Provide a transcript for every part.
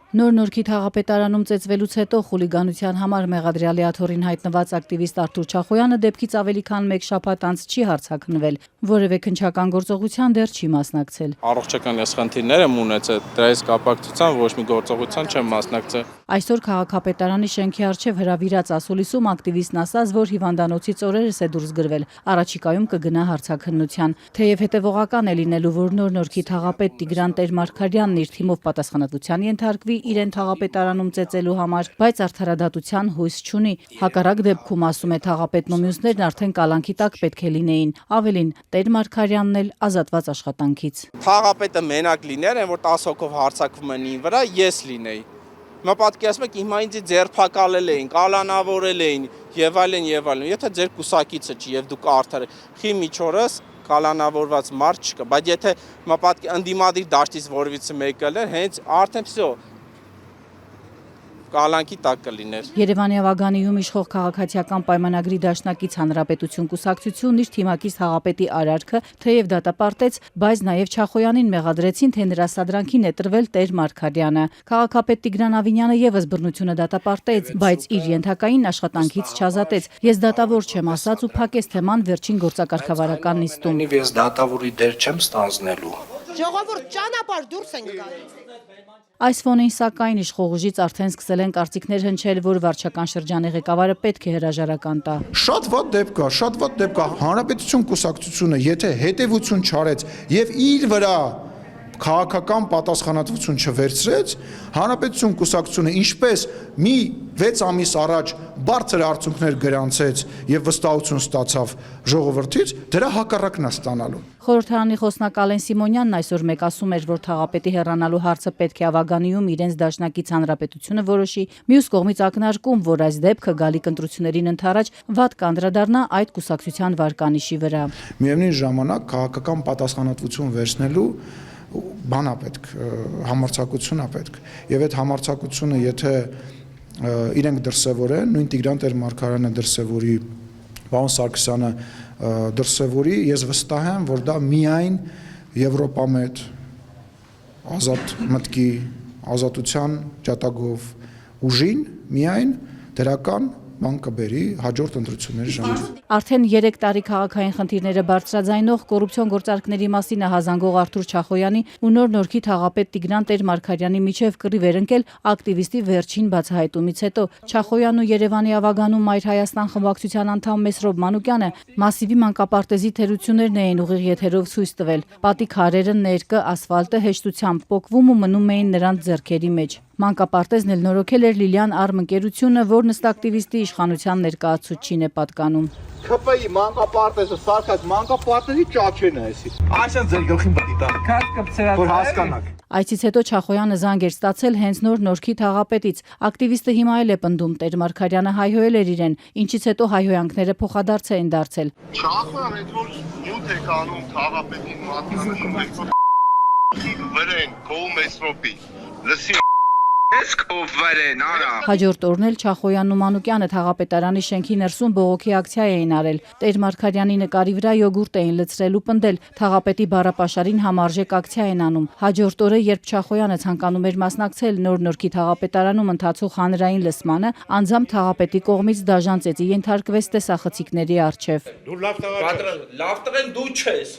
Նոր Նորքի թաղապետարանում ծեծվելուց հետո խուլիգանության համար մեղադրյալի աթոռին հայտնված ակտիվիստ Արթուր Չախոյանը դեպքից ավելի քան մեկ շաբաթ անց չի հարձակնվել, որևէ քննչական գործողության դեռ չի մասնակցել։ Առողջական ես խնդիրներ եմ ունեցել, դրա իսկ կապակցությամբ ոչ մի գործողության չեմ մասնակցել։ Այսօր քաղաքապետարանի շենքի առջև հրավիրած ասուլիսում ակտիվիստն ասաց, որ հիվանդանոցից օրերս է դուրս գրվել, առաջիկայում կգնա հարցաքննության։ Թեև հետևողական է լինելու, որ Նոր Նորքի թաղապետ Տիգրան Տեր-Մարգարյանն իր թիմով պատասխանատվության ենթարկվի իրեն թաղապետարանում ծեծելու համար, բայց արդարադատության հույս չունի։ Հակառակ դեպքում, ասում է թաղապետն ու մյուսներն արդեն կալանքի տակ պետք է լինեին։ Ավելին, Տեր-Մարգարյանն էլ ազատված աշխատանքից։ Թաղապետը մենակ լիներ, որ 10 հոգով հարցակվում են ին վրա, ես լինեի։ Հիմա պատկերացնում եք, հիմա ինձ ձերբակալել էին, կալանավորել էին եւ այլն եւ այլն։ Եթե ձեր կուսակիցը չի եւ դուք արդար եք, խի միջորս կալանավորված մարդ չկա, բայց եթե հիմա ընդդիմադիր դաշտից որևիցե մեկը լեր, հենց արդեն всё կալանքի տակ կլիներ։ Երևանի ավագանիում իշխող քաղաքացիական պայմանագրի դաշնակից Հանրապետություն կուսակցությունն իր թիմակից թաղապետի արարքը թեև դատապարտեց, բայց նաև Չախոյանին մեղադրեցին, թե նրա սադրանքին է տրվել Տեր-Մարգարյանը։ Քաղաքապետ Տիգրան Ավինյանը եւս բռնությունը դատապարտեց, բայց իր ենթակային աշխատանքից չազատեց։ Ես դատավոր չեմ ասաց ու փակեց թեման վերջին գործակարգավարական նիստում։ Ես դատավորի դեր չեմ ստանձնելու։ Ժողովուրդ ճանապարհ դուրս ենք գալիս։ Այս ֆոնին սակայն իշխող ուժից արդեն սկսել են կարծիքներ հնչել, որ վարչական շրջանի ղեկավարը պետք է հրաժարական տա։ Շատ վատ դեպք կա։ Հանրապետություն կուսակցությունը եթե հետևություն չարեց եւ իր վրա քաղաքական պատասխանատվություն չվերցրեց, Հանրապետություն կուսակցությունը ինչպես մի 6 ամիս առաջ բարձր արդյունքներ գրանցեց եւ վստահություն ստացավ ժողովրդից, դրա հակառակն է ստանալու։ Խորհրդարանի խոսնակ Ալեն Սիմոնյանն այսօր մեկ ասում էր, որ թաղապետի հեռանալու հարցը պետք է ավագանիում իրենց դաշնակից Հանրապետությունը որոշի, մյուս կողմից ակնարկում, որ այս դեպքը գալիք ընտրություններին ընդառաջ վատ կանդրադառնա այդ կուսակցության վարկանիշի վրա։ Միևնույն ժամանակ քաղաքական պատասխանատվություն վերցնելու բանա պետք, համարձակություն է պետք։ Եվ այդ համարձակությունը, եթե իրենք դրսևորեն, նույն Տիգրան Տեր-Մարգարյանը դրսևորի, պարոն Սարգսյանը դրսևորի, ես վստահ եմ, որ դա միայն Եվրոպամետ, ազատ մտքի, ազատության ջատագով ուժին միայն դրական բան կբերի հաջորդ ընտրությունների ժամանակ։ Արդեն 3 տարի քաղաքային խնդիրները բարձրաձայնող կոռուպցիոն գործարքների մասին հազանգող Արթուր Չախոյանի ու Նոր Նորքի թաղապետ Տիգրան Տեր-Մարգարյանի միջև կռիվ էր ընկել ակտիվիստի վերջին բացահայտումից հետո։ Չախոյանն ու Երևանի ավագանում Մայր Հայաստան խմբակցության անդամ Մեսրոբ Մանուկյանը մասիվի մանկապարտեզի թերություններն էին ուղիղ եթերով ցույց տվել։ Պատի քարերը, ներկը, ասֆալտը հեշտությամբ պոկվում ու մնում էին նրանց ձեռքերի մեջ։ Մանկապարտեզն էլ նորոգել էր Լիլիան Արմ ընկերությունը, որն ըստ ակտիվիստի իշխանության ներկայացուցչին է պատկանում։ ՔՊ-ի մանկապարտեզը սարքած մանկապարտեզի ճաչեն է էսի։ Այսինքն ձեր գլխին պետք է տա։ Որ հասկանաք։ Այցից հետո Չախոյանը զանգ էր ստացել հենց Նոր Նորքի թաղապետից։ Ակտիվիստը հիմա էլ է պնդում, Տեր-Մարգարյանը հայհոյել էր իրեն, ինչից հետո հայհոյանքները փոխադարձ էին դարձել։ Չախոյան այդ որ նյութ է կանում թաղապետին մատնանշում վրեն կողմ Մեսրոպի։ Լսի Հաջորդ օրն էլ Չախոյանն ու Մանուկյանը թաղապետարանի շենքի ներսում բողոքի ակցիա էին արել։ Տեր-Մարգարյանի նկարի վրա յոգուրտ էին լցրել ու պնդել, թաղապետի բառապաշարին համարժեք ակցիա են անում։ Հաջորդ օրը, երբ Չախոյանը ցանկանում էր մասնակցել Նոր Նորքի թաղապետարանում ընթացող հանրային լսմանը, անձամբ թաղապետի կողմից դաժան ծեծի ենթարկվեց տեսախցիկների առջև։ Դու լավ տղեն դու չես։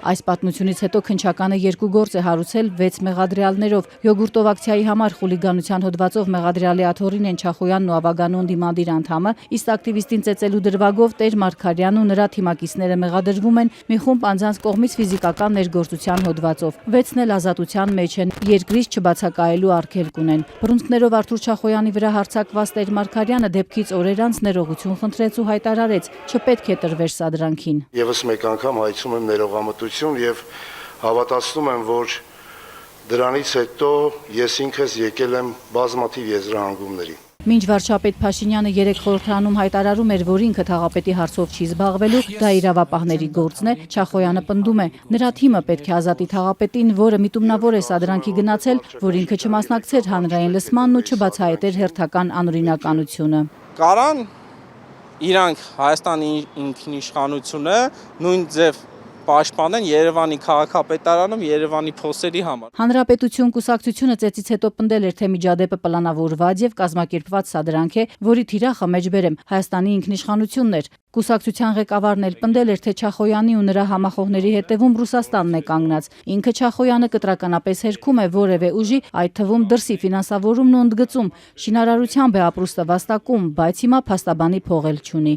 Այս պատմությունից հետո քննչականը 2 գործ է հարուցել 6 մեղադրյալներով։ Յոգուրտով ակցիայի համար խուլիգանության հոդվածով մեղադրյալի աթոռին են Չախոյանն ու ավագանուն դիմադիր անդամը, իսկ ակտիվիստին ծեծելու դրվագով Տեր-Մարգարյանն ու նրա թիմակիցները մեղադրվում են մի խումբ անձանց կողմից ֆիզիկական ներգործության հոդվածով։ 6-ն էլ ազատության մեջ են, երկրից չբացակայելու արգելք ունեն։ Բռունցքներով Արթուր Չախոյանի վրա հարձակված Տեր-Մարգարյանը դեպքից օրեր անց ներողություն խնդրեց ու հայտարարեց, չպետք է տրվեր սադրանքին։ Եվս մեկ անգամ հայցում եմ ներողամտություն եւ հավատացնում եմ, որ դրանից հետո ես ինքս եկել եմ բազմաթիվ եզրահանգումների։ Մինչ վարչապետ Փաշինյանը 3 խորհրդարանում հայտարարում էր, որ ինքը թաղապետի հարցով չի զբաղվելու, դա իրավապահների գործն է, Չախոյանը պնդում է, նրա թիմը պետք է ազատի թաղապետին, որը միտումնավոր է սադրանքի գնացել, որ ինքը չմասնակցեր հանրային լսմանն ու չբացահայտեր հերթական անօրինականությունը։ Կարան իրանք Հայաստանի ինքնիշխանությունը նույն ձև պաշտպանեն Երևանի քաղաքապետարանում Երևանի փոսերի համար։ Հանրապետություն կուսակցությունը ծեծից հետո պնդել էր, թե միջադեպը պլանավորված եւ կազմակերպված սադրանք է, որի թիրախը մեջբերեմ Հայաստանի ինքնիշխանությունն էր։ Կուսակցության ղեկավարն էլ պնդել էր, թե Չախոյանի ու նրա համախոհների հետևում Ռուսաստանն է կանգնած։ Ինքը Չախոյանը կտրականապես հերքում է որևէ ուժի, այդ թվում դրսի ֆինանսավորումն ու ընդգծում, շինարարությամբ է ապրուստը վաստակում, բայց հիմա փաստաբանի փող էլ չունի։